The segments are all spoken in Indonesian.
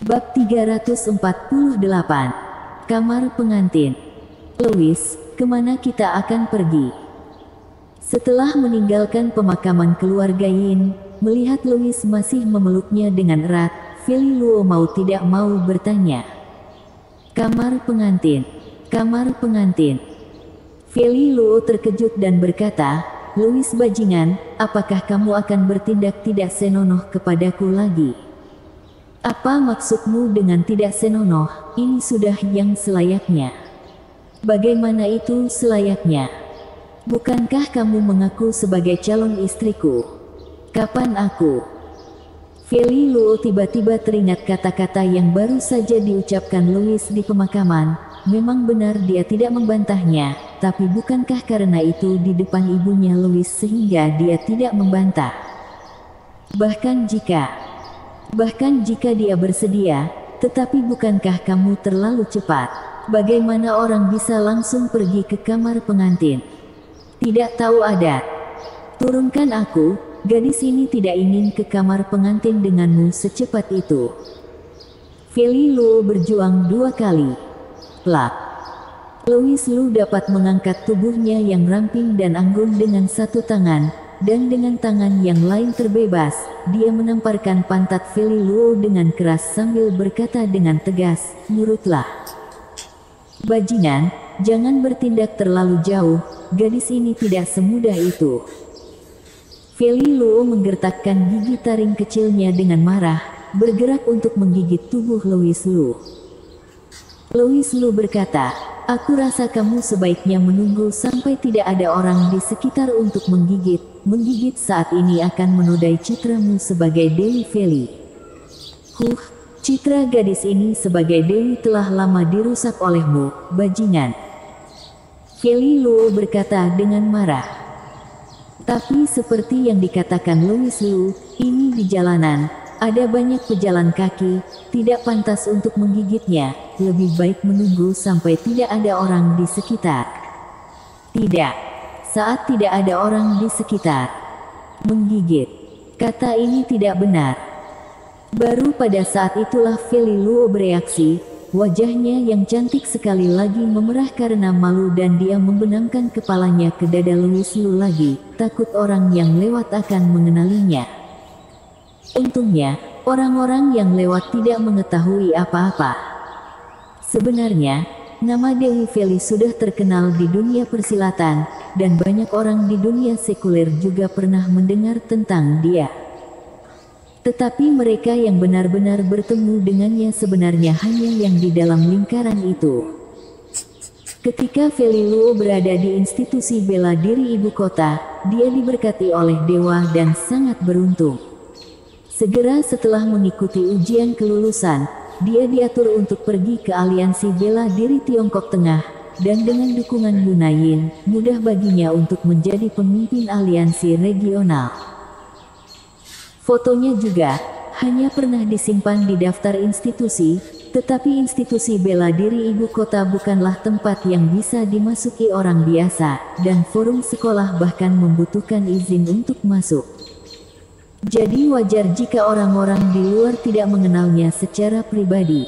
Bab 348. Kamar pengantin. Louis, kemana kita akan pergi? Setelah meninggalkan pemakaman keluarga Yin, melihat Louis masih memeluknya dengan erat, Feli Luo mau tidak mau bertanya. Kamar pengantin. Kamar pengantin. Feli Luo terkejut dan berkata, Louis bajingan, apakah kamu akan bertindak tidak senonoh kepadaku lagi? Apa maksudmu dengan tidak senonoh? Ini sudah yang selayaknya. Bagaimana itu selayaknya? Bukankah kamu mengaku sebagai calon istriku? Kapan aku? Feli Luo tiba-tiba teringat kata-kata yang baru saja diucapkan Louis di pemakaman. Memang benar dia tidak membantahnya, tapi bukankah karena itu di depan ibunya Louis sehingga dia tidak membantah? Bahkan jika dia bersedia, tetapi bukankah kamu terlalu cepat? Bagaimana orang bisa langsung pergi ke kamar pengantin? Tidak tahu adat. Turunkan aku, gadis ini tidak ingin ke kamar pengantin denganmu secepat itu. Feli Luo berjuang 2 kali. Plak. Louis Lu dapat mengangkat tubuhnya yang ramping dan anggun dengan satu tangan. Dan dengan tangan yang lain terbebas, dia menamparkan pantat Feli Luo dengan keras sambil berkata dengan tegas, nurutlah. Bajingan, jangan bertindak terlalu jauh, gadis ini tidak semudah itu. Feli Luo menggertakkan gigi taring kecilnya dengan marah, bergerak untuk menggigit tubuh Louis Lu. Louis Lu berkata, aku rasa kamu sebaiknya menunggu sampai tidak ada orang di sekitar untuk menggigit. Menggigit saat ini akan menodai citramu sebagai Dewi Feli. Citra gadis ini sebagai Dewi telah lama dirusak olehmu, bajingan. Feli Luo berkata dengan marah. Tapi seperti yang dikatakan Louis Lu, ini di jalanan, ada banyak pejalan kaki, tidak pantas untuk menggigitnya, lebih baik menunggu sampai tidak ada orang di sekitar. Tidak. Saat tidak ada orang di sekitar. Menggigit. Kata ini tidak benar. Baru pada saat itulah Feli Luo bereaksi, wajahnya yang cantik sekali lagi memerah karena malu dan dia membenamkan kepalanya ke dada Louis Lu lagi, takut orang yang lewat akan mengenalinya. Untungnya, orang-orang yang lewat tidak mengetahui apa-apa. Sebenarnya, nama Dewi Feli sudah terkenal di dunia persilatan, dan banyak orang di dunia sekuler juga pernah mendengar tentang dia. Tetapi mereka yang benar-benar bertemu dengannya sebenarnya hanya yang di dalam lingkaran itu. Ketika Feli Luo berada di institusi bela diri ibu kota, dia diberkati oleh dewa dan sangat beruntung. Segera setelah mengikuti ujian kelulusan, dia diatur untuk pergi ke aliansi bela diri Tiongkok Tengah, dan dengan dukungan Yunayin, mudah baginya untuk menjadi pemimpin aliansi regional. Fotonya juga hanya pernah disimpan di daftar institusi, tetapi institusi bela diri ibu kota bukanlah tempat yang bisa dimasuki orang biasa, dan forum sekolah bahkan membutuhkan izin untuk masuk. Jadi wajar jika orang-orang di luar tidak mengenalnya secara pribadi.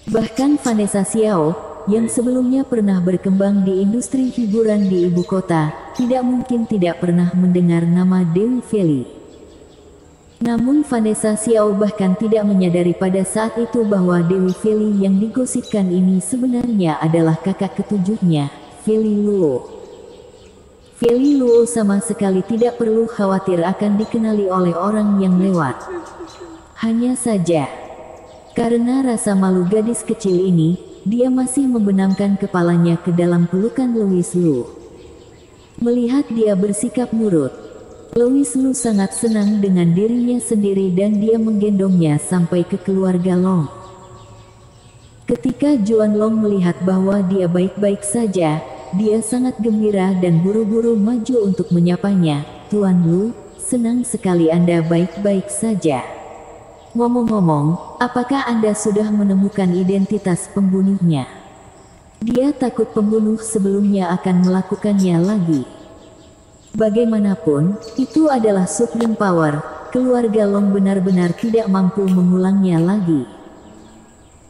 Bahkan Vanessa Xiao, yang sebelumnya pernah berkembang di industri hiburan di ibu kota, tidak mungkin tidak pernah mendengar nama Dewi Feli. Namun Vanessa Xiao bahkan tidak menyadari pada saat itu bahwa Dewi Feli yang digosipkan ini sebenarnya adalah kakak ketujuhnya, Feli Luo. Feli Luo sama sekali tidak perlu khawatir akan dikenali oleh orang yang lewat. Hanya saja, karena rasa malu gadis kecil ini, dia masih membenamkan kepalanya ke dalam pelukan Louis Lu. Melihat dia bersikap nurut, Louis Lu sangat senang dengan dirinya sendiri dan dia menggendongnya sampai ke keluarga Long. Ketika Juan Long melihat bahwa dia baik-baik saja, dia sangat gembira dan buru-buru maju untuk menyapanya. Tuan Lu, senang sekali Anda baik-baik saja. Ngomong-ngomong, apakah Anda sudah menemukan identitas pembunuhnya? Dia takut pembunuh sebelumnya akan melakukannya lagi. Bagaimanapun, itu adalah supreme power, keluarga Long benar-benar tidak mampu mengulangnya lagi.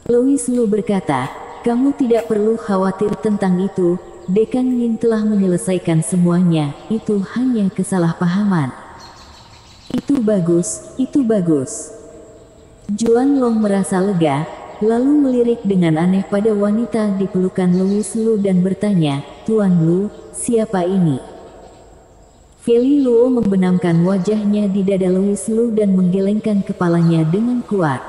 Louis Lu berkata, kamu tidak perlu khawatir tentang itu, Dekan Yin telah menyelesaikan semuanya, itu hanya kesalahpahaman. Itu bagus, itu bagus. Juan Long merasa lega, lalu melirik dengan aneh pada wanita di pelukan Louis Lu dan bertanya, Tuan Lu, siapa ini? Feli Luo membenamkan wajahnya di dada Louis Lu dan menggelengkan kepalanya dengan kuat.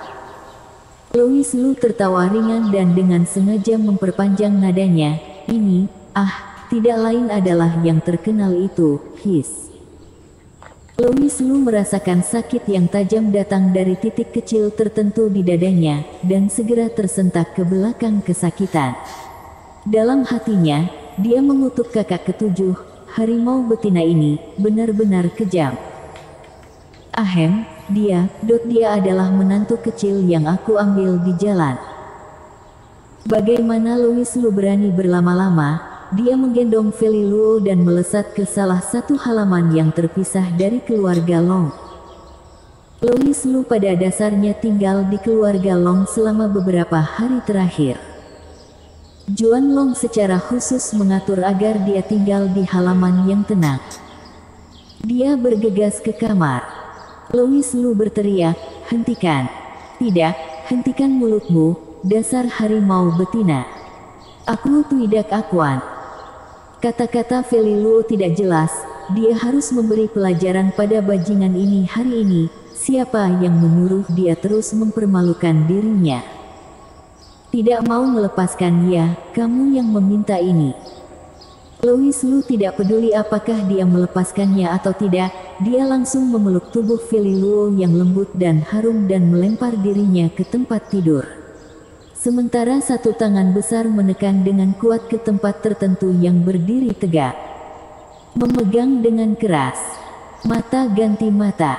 Louis Lu tertawa ringan dan dengan sengaja memperpanjang nadanya, ini, tidak lain adalah yang terkenal itu, his. Louis Lu merasakan sakit yang tajam datang dari titik kecil tertentu di dadanya, dan segera tersentak ke belakang kesakitan. Dalam hatinya, dia mengutuk kakak ketujuh, harimau betina ini, benar-benar kejam. Ahem, dia adalah menantu kecil yang aku ambil di jalan. Bagaimana Louis Lu berani berlama-lama? Dia menggendong Feli Luo dan melesat ke salah satu halaman yang terpisah dari keluarga Long. Louis Lu pada dasarnya tinggal di keluarga Long selama beberapa hari terakhir. Juan Long secara khusus mengatur agar dia tinggal di halaman yang tenang. Dia bergegas ke kamar. Louis Lu berteriak, hentikan. Tidak, hentikan mulutmu, dasar harimau betina. Aku tidak akuan. Kata-kata Feli Luo tidak jelas, dia harus memberi pelajaran pada bajingan ini hari ini, siapa yang menyuruh dia terus mempermalukan dirinya. Tidak mau melepaskan dia, kamu yang meminta ini. Louis Lu tidak peduli apakah dia melepaskannya atau tidak, dia langsung memeluk tubuh Feli Luo yang lembut dan harum dan melempar dirinya ke tempat tidur. Sementara satu tangan besar menekan dengan kuat ke tempat tertentu yang berdiri tegak. Memegang dengan keras. Mata ganti mata.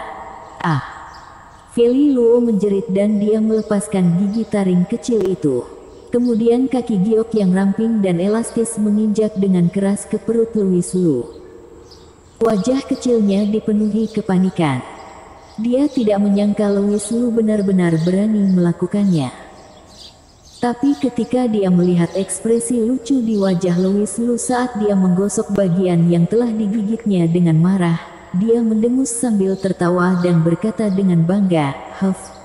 Feli Luo menjerit dan dia melepaskan gigi taring kecil itu. Kemudian kaki giok yang ramping dan elastis menginjak dengan keras ke perut Louis Lu. Wajah kecilnya dipenuhi kepanikan. Dia tidak menyangka Louis Lu benar-benar berani melakukannya. Tapi ketika dia melihat ekspresi lucu di wajah Louis Lu saat dia menggosok bagian yang telah digigitnya dengan marah, dia mendengus sambil tertawa dan berkata dengan bangga,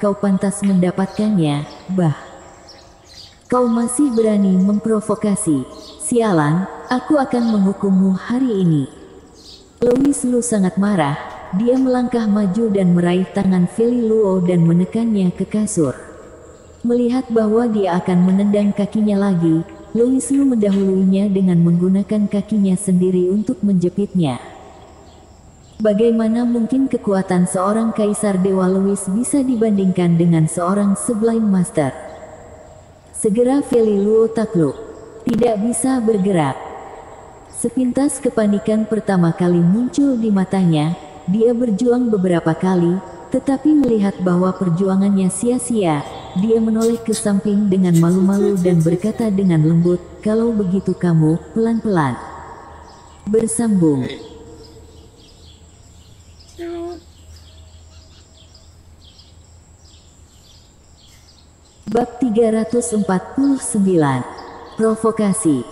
kau pantas mendapatkannya, Kau masih berani memprovokasi. Sialan, aku akan menghukummu hari ini. Louis Lu sangat marah, dia melangkah maju dan meraih tangan Feli Luo dan menekannya ke kasur. Melihat bahwa dia akan menendang kakinya lagi, Louis Lu mendahuluinya dengan menggunakan kakinya sendiri untuk menjepitnya. Bagaimana mungkin kekuatan seorang kaisar Dewa Louis bisa dibandingkan dengan seorang Sublime Master? Segera Feli Luo takluk. Tidak bisa bergerak. Sepintas kepanikan pertama kali muncul di matanya, dia berjuang beberapa kali, tetapi melihat bahwa perjuangannya sia-sia, dia menoleh ke samping dengan malu-malu dan berkata dengan lembut, kalau begitu kamu, pelan-pelan. Bersambung. Bab 349. Provokasi.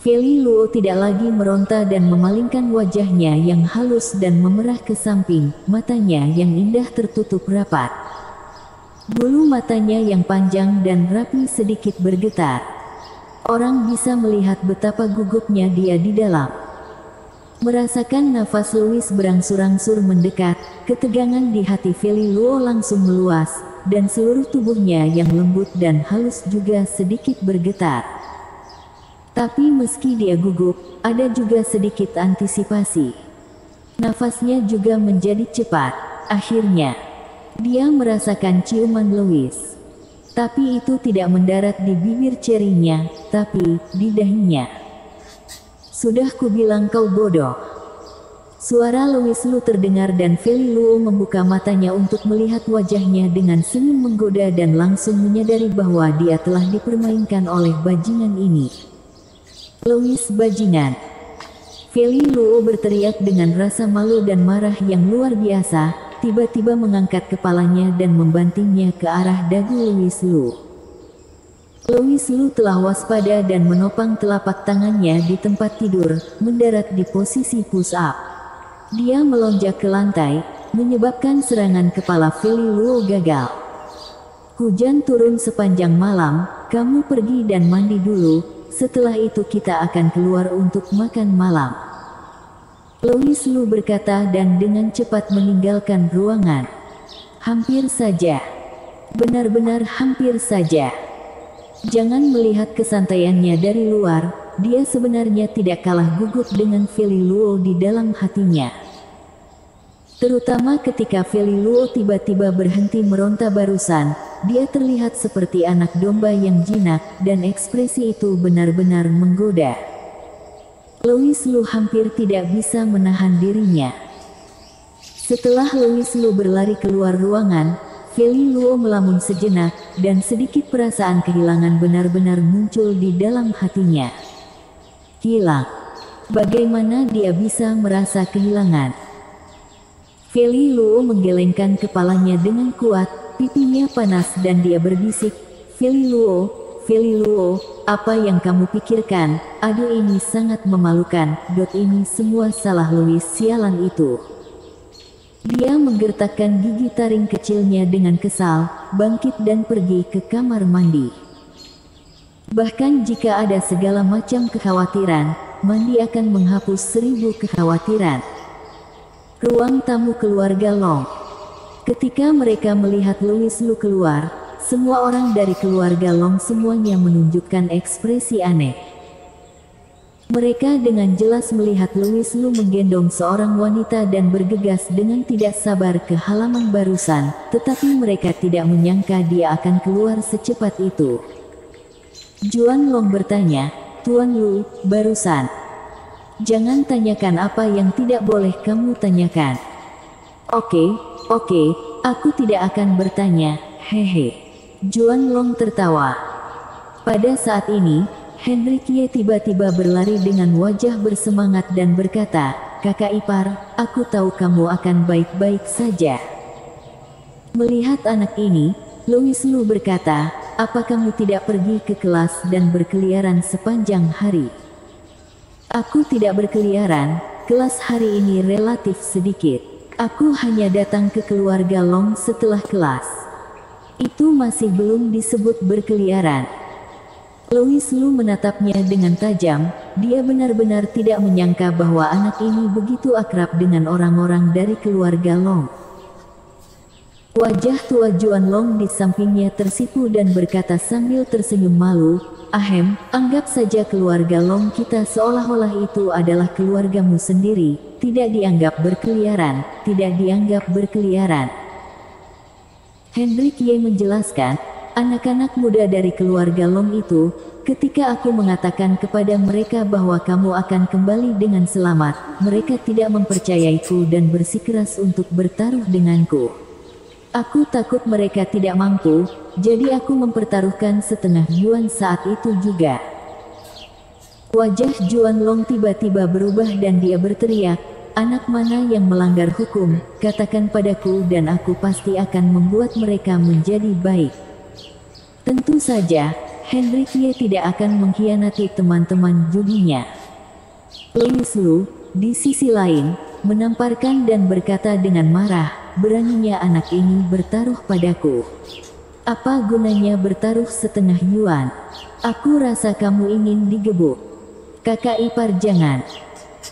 Feli Luo tidak lagi meronta dan memalingkan wajahnya yang halus dan memerah ke samping, matanya yang indah tertutup rapat. Bulu matanya yang panjang dan rapi sedikit bergetar. Orang bisa melihat betapa gugupnya dia di dalam. Merasakan nafas Louis berangsur-angsur mendekat, ketegangan di hati Feli Luo langsung meluas, dan seluruh tubuhnya yang lembut dan halus juga sedikit bergetar. Tapi meski dia gugup, ada juga sedikit antisipasi. Nafasnya juga menjadi cepat. Akhirnya, dia merasakan ciuman Louis. Tapi itu tidak mendarat di bibir cerinya, tapi di dahinya. Sudah kubilang kau bodoh. Suara Louis Lu terdengar dan Feli Luo membuka matanya untuk melihat wajahnya dengan senyum menggoda dan langsung menyadari bahwa dia telah dipermainkan oleh bajingan ini. Louis bajingan. Feli Luo berteriak dengan rasa malu dan marah yang luar biasa, tiba-tiba mengangkat kepalanya dan membantingnya ke arah dagu Louis Lu. Louis Lu telah waspada dan menopang telapak tangannya di tempat tidur, mendarat di posisi push up. Dia melonjak ke lantai, menyebabkan serangan kepala Feli Luo gagal. Hujan turun sepanjang malam, kamu pergi dan mandi dulu, setelah itu kita akan keluar untuk makan malam. Louis Lu berkata dan dengan cepat meninggalkan ruangan. Hampir saja. Benar-benar hampir saja. Jangan melihat kesantaiannya dari luar, dia sebenarnya tidak kalah gugup dengan Feli Luo di dalam hatinya. Terutama ketika Feli Luo tiba-tiba berhenti meronta barusan, dia terlihat seperti anak domba yang jinak, dan ekspresi itu benar-benar menggoda. Louis Lu hampir tidak bisa menahan dirinya. Setelah Louis Lu berlari keluar ruangan, Feli Luo melamun sejenak, dan sedikit perasaan kehilangan benar-benar muncul di dalam hatinya. Hilang. Bagaimana dia bisa merasa kehilangan? Feli Luo menggelengkan kepalanya dengan kuat, pipinya panas dan dia berbisik, Feli Luo, apa yang kamu pikirkan? Aduh ini sangat memalukan, ini semua salah Louis sialan itu. Dia menggertakkan gigi taring kecilnya dengan kesal, bangkit dan pergi ke kamar mandi. Bahkan jika ada segala macam kekhawatiran, mandi akan menghapus 1000 kekhawatiran. Ruang tamu keluarga Long. Ketika mereka melihat Louis Lu keluar, semua orang dari keluarga Long semuanya menunjukkan ekspresi aneh. Mereka dengan jelas melihat Louis Lu menggendong seorang wanita dan bergegas dengan tidak sabar ke halaman barusan, tetapi mereka tidak menyangka dia akan keluar secepat itu. Juan Long bertanya, Tuan Lu, barusan. Jangan tanyakan apa yang tidak boleh kamu tanyakan. Oke, aku tidak akan bertanya, hehe. Juan Long tertawa. Pada saat ini, Henry Kie tiba-tiba berlari dengan wajah bersemangat dan berkata, Kakak ipar, aku tahu kamu akan baik-baik saja. Melihat anak ini, Louis Lu berkata, apa kamu tidak pergi ke kelas dan berkeliaran sepanjang hari? Aku tidak berkeliaran, kelas hari ini relatif sedikit. Aku hanya datang ke keluarga Long setelah kelas. Itu masih belum disebut berkeliaran. Louis Lu menatapnya dengan tajam, dia benar-benar tidak menyangka bahwa anak ini begitu akrab dengan orang-orang dari keluarga Long. Wajah tua Juan Long di sampingnya tersipu dan berkata sambil tersenyum malu, Ahem, anggap saja keluarga Long kita seolah-olah itu adalah keluargamu sendiri, tidak dianggap berkeliaran, tidak dianggap berkeliaran. Henry Kie menjelaskan, anak-anak muda dari keluarga Long itu, ketika aku mengatakan kepada mereka bahwa kamu akan kembali dengan selamat, mereka tidak mempercayaiku dan bersikeras untuk bertaruh denganku. Aku takut mereka tidak mampu, jadi aku mempertaruhkan setengah yuan saat itu juga. Wajah Juan Long tiba-tiba berubah dan dia berteriak, anak mana yang melanggar hukum, katakan padaku dan aku pasti akan membuat mereka menjadi baik. Tentu saja, Henry Kie tidak akan mengkhianati teman-teman judinya. Louis Lu, di sisi lain, menamparkan dan berkata dengan marah, beraninya anak ini bertaruh padaku. Apa gunanya bertaruh setengah yuan? Aku rasa kamu ingin digebuk. Kakak ipar jangan.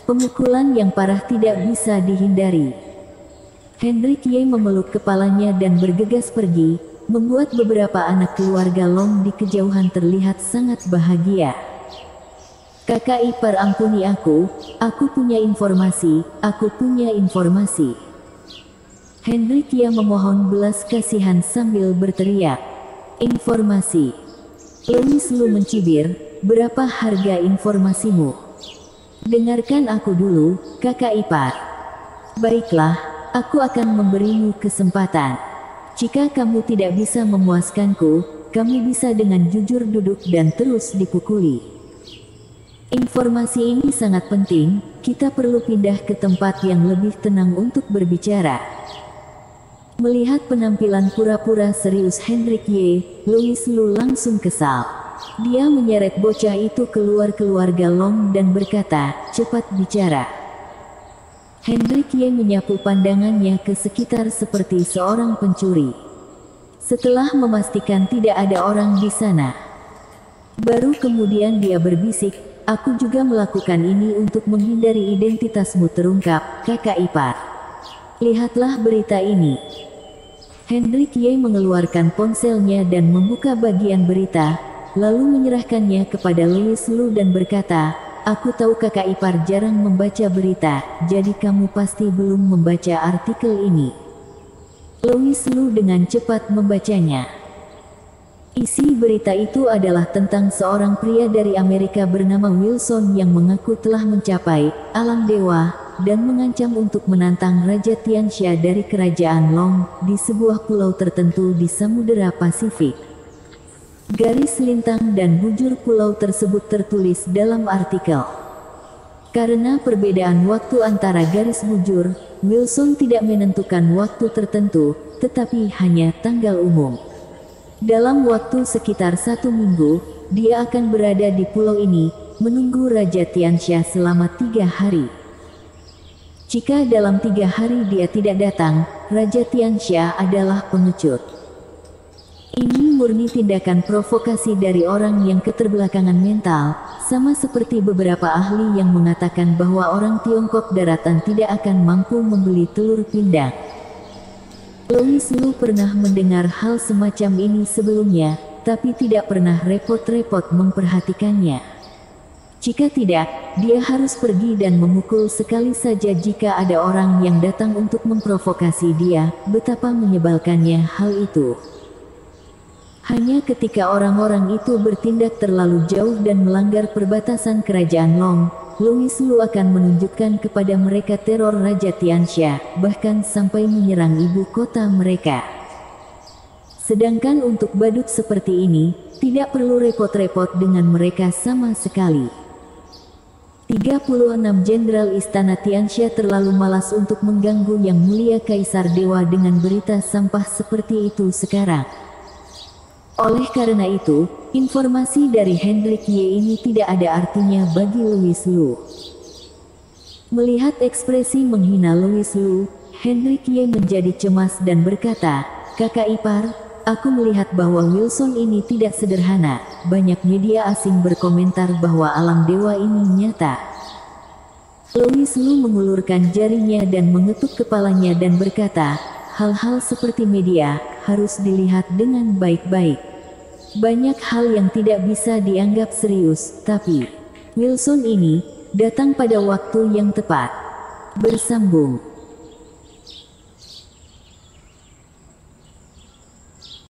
Pemukulan yang parah tidak bisa dihindari. Henry Kie memeluk kepalanya dan bergegas pergi, membuat beberapa anak keluarga Long di kejauhan terlihat sangat bahagia. Kakak ipar ampuni aku punya informasi, aku punya informasi. Henry Kie memohon belas kasihan sambil berteriak. Informasi. Louis Lu mencibir, berapa harga informasimu? Dengarkan aku dulu, kakak ipar. Baiklah, aku akan memberimu kesempatan. Jika kamu tidak bisa memuaskanku, kami bisa dengan jujur duduk dan terus dipukuli. Informasi ini sangat penting, kita perlu pindah ke tempat yang lebih tenang untuk berbicara. Melihat penampilan pura-pura serius Hendrik Y, Louis Lu langsung kesal. Dia menyeret bocah itu keluar keluarga Long dan berkata, "Cepat bicara." Hendrik Y menyapu pandangannya ke sekitar seperti seorang pencuri. Setelah memastikan tidak ada orang di sana, baru kemudian dia berbisik, "Aku juga melakukan ini untuk menghindari identitasmu terungkap, kakak ipar. Lihatlah berita ini." Hendrik Y mengeluarkan ponselnya dan membuka bagian berita, lalu menyerahkannya kepada Louis Lu dan berkata, "Aku tahu kakak ipar jarang membaca berita, jadi kamu pasti belum membaca artikel ini." Louis Lu dengan cepat membacanya. Isi berita itu adalah tentang seorang pria dari Amerika bernama Wilson yang mengaku telah mencapai alam dewa dan mengancam untuk menantang Raja Tianxia dari Kerajaan Long di sebuah pulau tertentu di Samudera Pasifik. Garis lintang dan bujur pulau tersebut tertulis dalam artikel. Karena perbedaan waktu antara garis bujur, Wilson tidak menentukan waktu tertentu, tetapi hanya tanggal umum. Dalam waktu sekitar 1 minggu, dia akan berada di pulau ini, menunggu Raja Tianxia selama 3 hari. Jika dalam 3 hari dia tidak datang, Raja Tianxia adalah pengecut. Ini murni tindakan provokasi dari orang yang keterbelakangan mental, sama seperti beberapa ahli yang mengatakan bahwa orang Tiongkok daratan tidak akan mampu membeli telur pindang. Louis Lu pernah mendengar hal semacam ini sebelumnya, tapi tidak pernah repot-repot memperhatikannya. Jika tidak, dia harus pergi dan memukul sekali saja jika ada orang yang datang untuk memprovokasi dia. Betapa menyebalkannya hal itu. Hanya ketika orang-orang itu bertindak terlalu jauh dan melanggar perbatasan Kerajaan Long, Louis Lu akan menunjukkan kepada mereka teror Raja Tianxia, bahkan sampai menyerang ibu kota mereka. Sedangkan untuk badut seperti ini, tidak perlu repot-repot dengan mereka sama sekali. 36 Jenderal Istana Tianxia terlalu malas untuk mengganggu Yang Mulia Kaisar Dewa dengan berita sampah seperti itu sekarang. Oleh karena itu, informasi dari Hendrik Y ini tidak ada artinya bagi Louis Lu. Melihat ekspresi menghina Louis Lu, Hendrik Y menjadi cemas dan berkata, "Kakak ipar, aku melihat bahwa Wilson ini tidak sederhana." Banyak media asing berkomentar bahwa alam dewa ini nyata. Louis Lu mengulurkan jarinya dan mengetuk kepalanya dan berkata, "Hal-hal seperti media harus dilihat dengan baik-baik. Banyak hal yang tidak bisa dianggap serius, tapi Wilson ini datang pada waktu yang tepat." Bersambung.